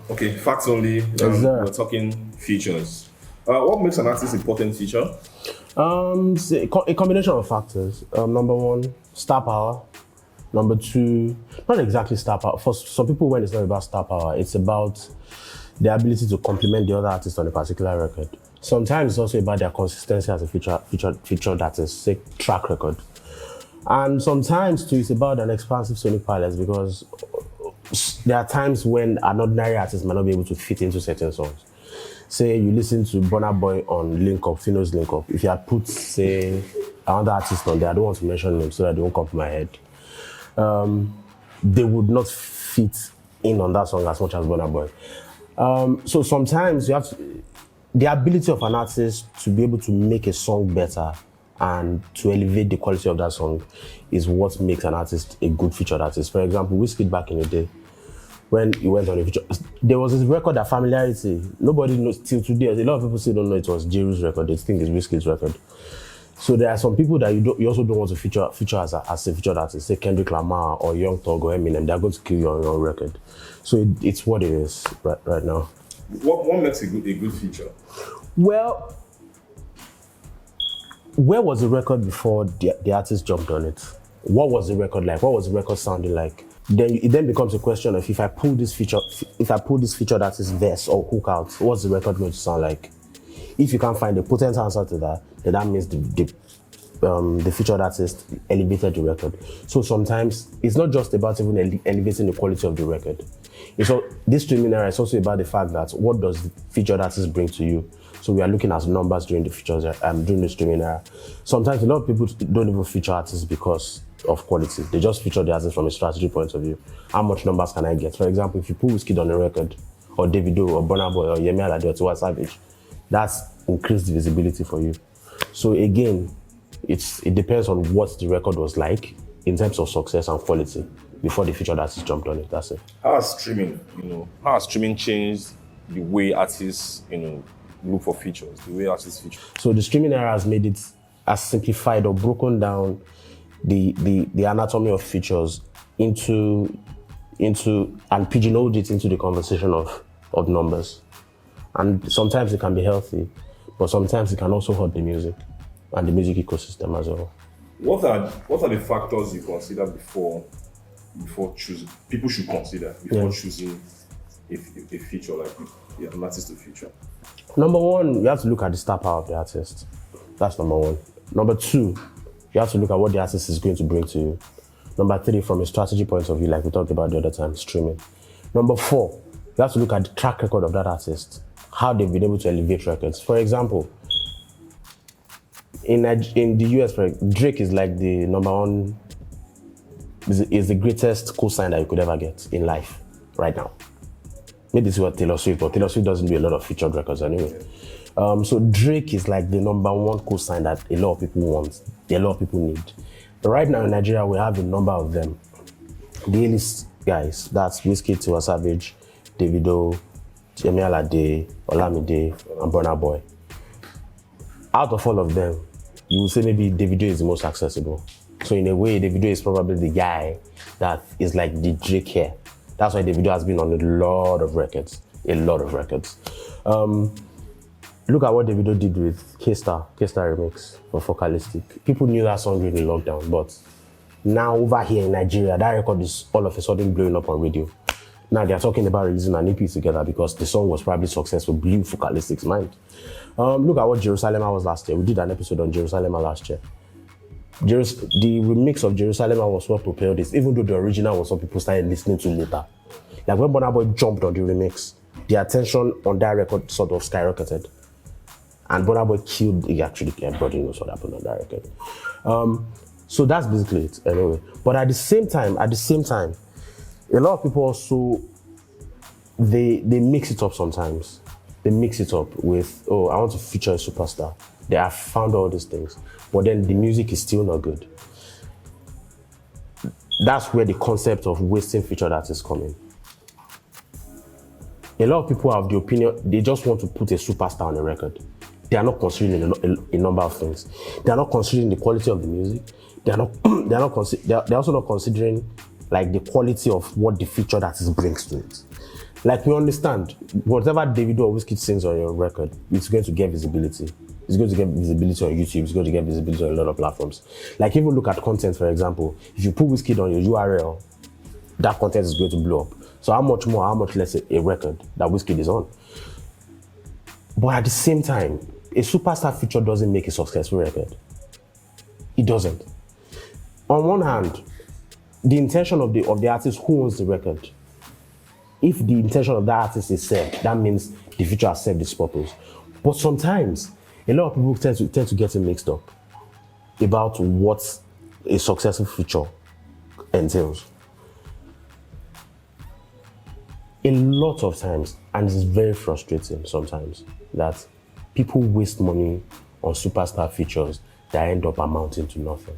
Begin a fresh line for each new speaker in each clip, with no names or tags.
Okay, facts only. We're talking features. What makes an artist important feature?
A combination of factors. Number one, star power. Number two, not exactly star power. For some people, when it's not about star power, it's about the ability to complement the other artist on a particular record. Sometimes it's also about their consistency as a feature that is, say, track record. And sometimes too, it's about an expansive sonic palette because there are times when an ordinary artist might not be able to fit into certain songs. Say you listen to BurnaBoy on Link Up, Fino's Link Up. If you had put, say, another artist on there, I don't want to mention them so that they won't come to my head. They would not fit in on that song as much as BurnaBoy. So sometimes you have the ability of an artist to be able to make a song better and to elevate the quality of that song is what makes an artist a good featured artist. For example, Wizkid back in the day, when he went on a feature, there was this record that familiarity. Nobody knows till today. A lot of people still don't know it was Jeru's record. They think it's Wizkid's record. So there are some people that you also don't want to feature as a featured artist. Say Kendrick Lamar or Young Thug or Eminem. They're going to kill you on your record. So it's what it is right now.
What makes a good feature?
Well, where was the record before the artist jumped on it? What was the record like? What was the record sounding like? Then it becomes a question of if I pull this feature that is verse or hook out, what's the record going to sound like? If you can't find a potent answer to that, then that means the featured artist elevated the record. So sometimes it's not just about even elevating the quality of the record. This streaming era is also about the fact that what does the featured artist bring to you? So we are looking at numbers during the during the streaming era. Sometimes a lot of people don't even feature artists because of quality. They just feature the artist from a strategy point of view. How much numbers can I get? For example, if you put Wizkid on a record, or Davido, or BurnaBoy, or Yemi Alade, or Tiwa Savage, that's increased visibility for you. So again, it depends on what the record was like in terms of success and quality before the featured artist jumped on it. That's it.
How has streaming changed the way artists, look for features, the way artists feature?
So the streaming era has simplified or broken down the anatomy of features into and pigeonholed it into the conversation of numbers. And sometimes it can be healthy, but sometimes it can also hurt the music and the music ecosystem as well.
What are the factors you consider before choosing? People should consider before choosing a feature like an artist to feature.
Number one, you have to look at the star power of the artist. That's number one. Number two, you have to look at what the artist is going to bring to you. Number three, from a strategy point of view, like we talked about the other time, streaming. Number four, you have to look at the track record of that artist, how they've been able to elevate records. For example, in the US, Drake is like the number one, is the greatest cosign that you could ever get in life right now. Maybe this is what Taylor Swift, but Taylor Swift doesn't do a lot of featured records anyway. So Drake is like the number one cosign that a lot of people want, a lot of people need. But right now in Nigeria, we have a number of them. The A-list guys, that's Wizkid, Tiwa Savage, Davido, Yemi Alade, Olamide, and BurnaBoy. Out of all of them, you would say maybe Davido is the most accessible. So in a way, Davido is probably the guy that is like the Drake here. That's why Davido has been on a lot of records. Look at what Davido did with K-Star remix for Focalistic. People knew that song during the lockdown, but now over here in Nigeria, that record is all of a sudden blowing up on radio. Now they're talking about releasing an EP together because the song was probably successful, blew Focalistic's mind. Look at what Jerusalem was last year. We did an episode on Jerusalem last year. The remix of Jerusalem was what propelled this, even though the original was what people started listening to later. Like when BurnaBoy jumped on the remix, the attention on that record sort of skyrocketed. And BurnaBoy killed, everybody knows what happened on that record. So that's basically it anyway. But at the same time, a lot of people also, they mix it up sometimes. They mix it up with, I want to feature a superstar. They have found all these things, but then the music is still not good. That's where the concept of wasting featured artists come in. A lot of people have the opinion, they just want to put a superstar on a record. They are not considering a number of things. They are not considering the quality of the music. They're also not considering like the quality of what the featured artist brings to it. Like, we understand whatever Davido or Wizkid sings on your record, it's going to get visibility. It's going to get visibility on YouTube. It's going to get visibility on a lot of platforms. Like, even look at content, for example. If you put Wizkid on your URL, that content is going to blow up. So how much more, how much less a record that Wizkid is on? But at the same time, a superstar feature doesn't make a successful record. It doesn't. On one hand, the intention of the artist who owns the record, if the intention of that artist is served, that means the feature has served its purpose. But sometimes, a lot of people tend to get it mixed up about what a successful feature entails. A lot of times, and it's very frustrating sometimes, that people waste money on superstar features that end up amounting to nothing.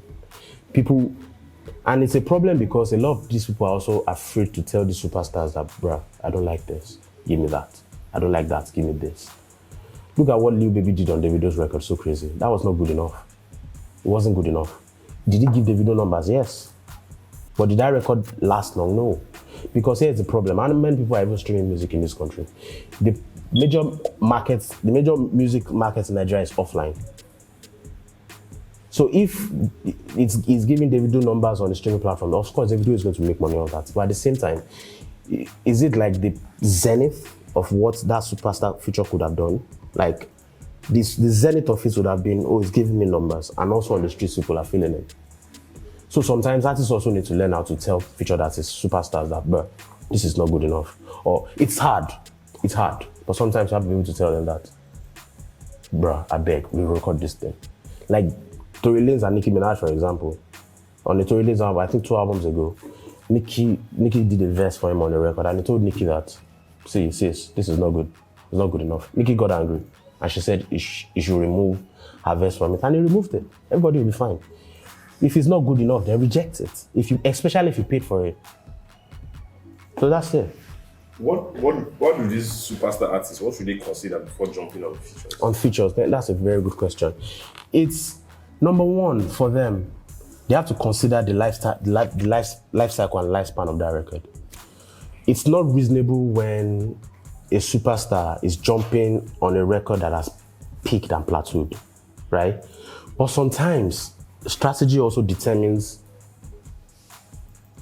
And it's a problem because a lot of these people are also afraid to tell the superstars that, bruh, I don't like this, give me that. I don't like that, give me this. Look at what Lil Baby did on Davido's record, so crazy. That was not good enough. It wasn't good enough. Did he give Davido numbers? Yes. But did that record last long? No. Because here's the problem, and many people are even streaming music in this country. The major music markets in Nigeria is offline. So if it's giving Davido numbers on the streaming platform, of course Davido is going to make money on that. But at the same time, is it like the zenith of what that superstar feature could have done? Like, the zenith of it would have been, oh, it's giving me numbers, and also on the streets people are feeling it. So sometimes artists also need to learn how to tell featured artists, superstars, that, bruh, this is not good enough. Or it's hard. But sometimes you have to be able to tell them that, bruh, I beg, we record this thing. Like Tory Lanez and Nicki Minaj, for example. On the Tory Lanez album, I think 2 albums ago, Nicki did a verse for him on the record, and he told Nicki that, see, sis, this is not good. It's not good enough. Nicki got angry, and she said he should remove her verse from it, and he removed it. Everybody will be fine. If it's not good enough, then reject it. Especially if you paid for it. So that's it.
What do these superstar artists, what should they consider before jumping on features?
On features, that's a very good question. It's number one for them, they have to consider the life cycle and lifespan of that record. It's not reasonable when a superstar is jumping on a record that has peaked and plateaued, right? But sometimes strategy also determines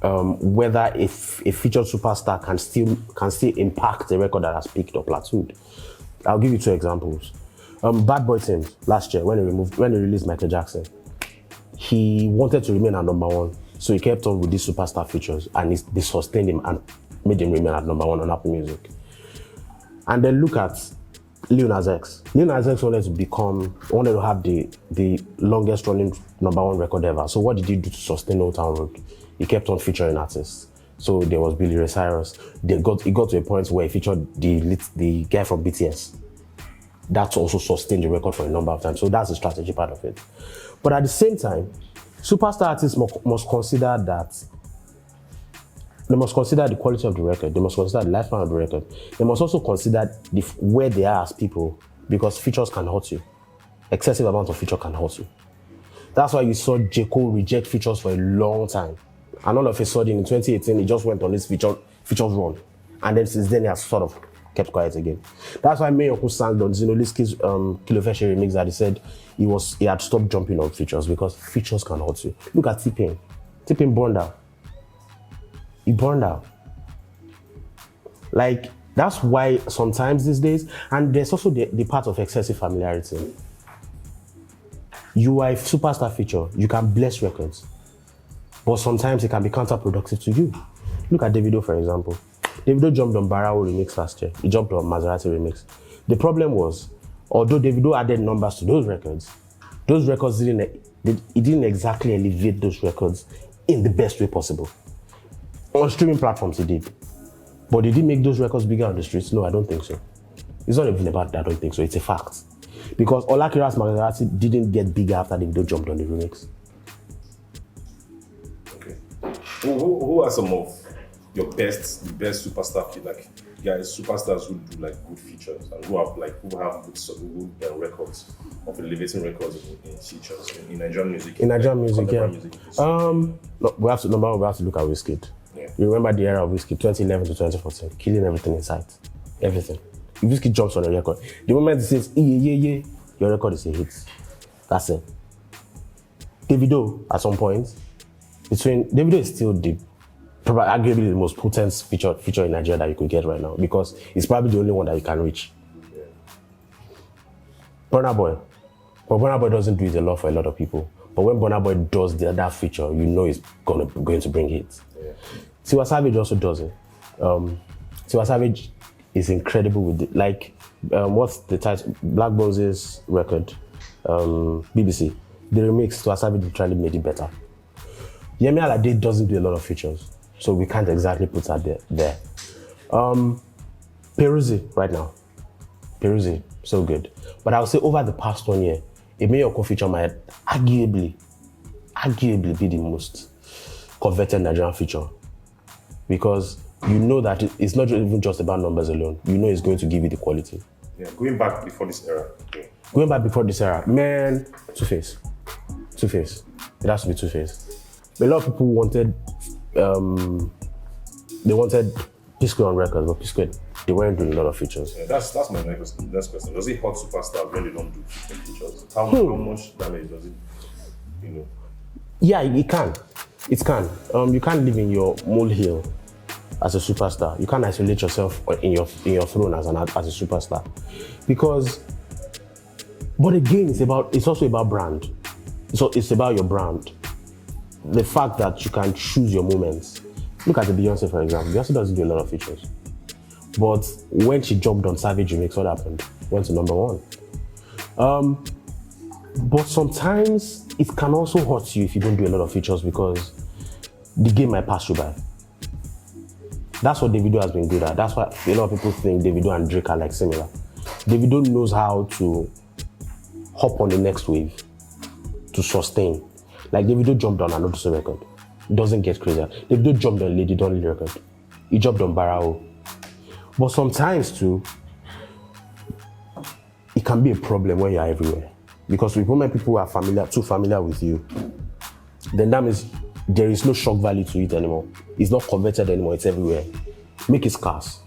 whether if a featured superstar can still impact a record that has peaked or plateaued. I'll give you 2 examples. Bad Boy Teams last year when he released Michael Jackson, he wanted to remain at number 1, so he kept on with these superstar features, and they sustained him and made him remain at number 1 on Apple Music. And then look at Lil Nas X. Lil Nas X wanted to have the longest running number 1 record ever. So what did he do to sustain Old Town Road? He kept on featuring artists. So there was Billy Ray Cyrus. It got to a point where he featured the guy from BTS. That also sustained the record for a number of times. So that's the strategy part of it. But at the same time, superstar artists must consider that. They must consider the quality of the record. They must consider the lifespan of the record. They must also consider where they are as people, because features can hurt you. Excessive amount of feature can hurt you. That's why you saw J. Cole reject features for a long time. And all of a sudden in 2018, he just went on this features run. And then since then, he has sort of kept quiet again. That's why Mayor sang on Wizkid's Kilo Feshe remix that he said he had stopped jumping on features because features can hurt you. Look at T-Pain. T-Pain burned out. He burned out. Like, that's why sometimes these days, and there's also the part of excessive familiarity. You are a superstar feature, you can bless records, but sometimes it can be counterproductive to you. Look at Davido, for example. Davido jumped on Barao remix last year. He jumped on Maserati remix. The problem was, although Davido added numbers to those records didn't exactly elevate those records in the best way possible. On streaming platforms, he did. But did he make those records bigger on the streets? No, I don't think so. It's not even about that, I don't think so. It's a fact. Because Olakira's Maserati didn't get bigger after Davido jumped on the remix.
Okay. Who are some of your best superstar, like guys, superstars who do like good features and who have good records of elevating records in features in Nigerian music?
In Nigerian music, yeah.
Music,
no, we have to look at Wizkid.
Yeah.
You remember the era of Wizkid, 2011 to 2014, killing everything in sight. Everything. If Wizkid jumps on a record, the moment it says, yeah, your record is a hit. That's it. Davido, at some point, Davido is still probably arguably the most potent feature in Nigeria that you could get right now because it's probably the only one that you can reach.
Yeah.
BurnaBoy. But BurnaBoy doesn't do it a lot for a lot of people. But when BurnaBoy does that feature, you know it's going to bring hits.
Yeah.
Tiwa Savage also does it. Tiwa Savage is incredible with it. Like, what's the title? Black Moses record, BBC. The remix, Tiwa Savage literally made it better. Yemi Alade doesn't do a lot of features, so we can't exactly put her there. Peruzzi right now. Peruzzi, so good. But I would say over the past 1 year, Emeyoko feature might arguably be the most coveted Nigerian feature. Because you know that it's not even just about numbers alone. You know it's going to give you the quality.
Yeah, going back before this era. Okay.
Going back before this era, man, Two-Face. Two-Face. It has to be Two-Face. A lot of people wanted, they wanted P-Square on records, but P-Square, they weren't doing a lot of features.
Yeah, that's my next question. Does it hurt superstars when they don't do features? How much damage does it, you know?
Yeah, it can. It can. You can't live in your molehill as a superstar. You can't isolate yourself in your throne as a superstar, because. But again, it's also about brand. So it's about your brand. The fact that you can choose your moments. Look at the Beyonce, for example. Beyonce doesn't do a lot of features, but when she jumped on Savage Remix, what happened? Went to #1. But sometimes it can also hurt you if you don't do a lot of features because the game might pass you by. That's what Davido has been good at. That's why a lot of people think Davido and Drake are like similar. Davido knows how to hop on the next wave to sustain. Like Davido jumped on an Odyssey record. It doesn't get crazier. Davido jumped on Lady Dolly record. He jumped on Barao. But sometimes too, it can be a problem when you're everywhere. Because when people are too familiar with you, then that means there is no shock value to it anymore. It's not converted anymore, it's everywhere. Make it scarce.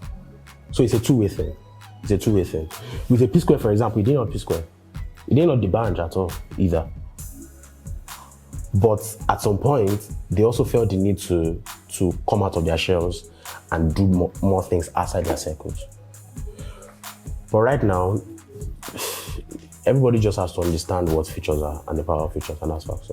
So it's a two-way thing. It's a two-way thing. With a P-Square, for example, he didn't know P-Square. He didn't know the band at all, either. But at some point, they also felt the need to come out of their shells and do more things outside their circles. But right now, everybody just has to understand what features are and the power of features, and that's facts.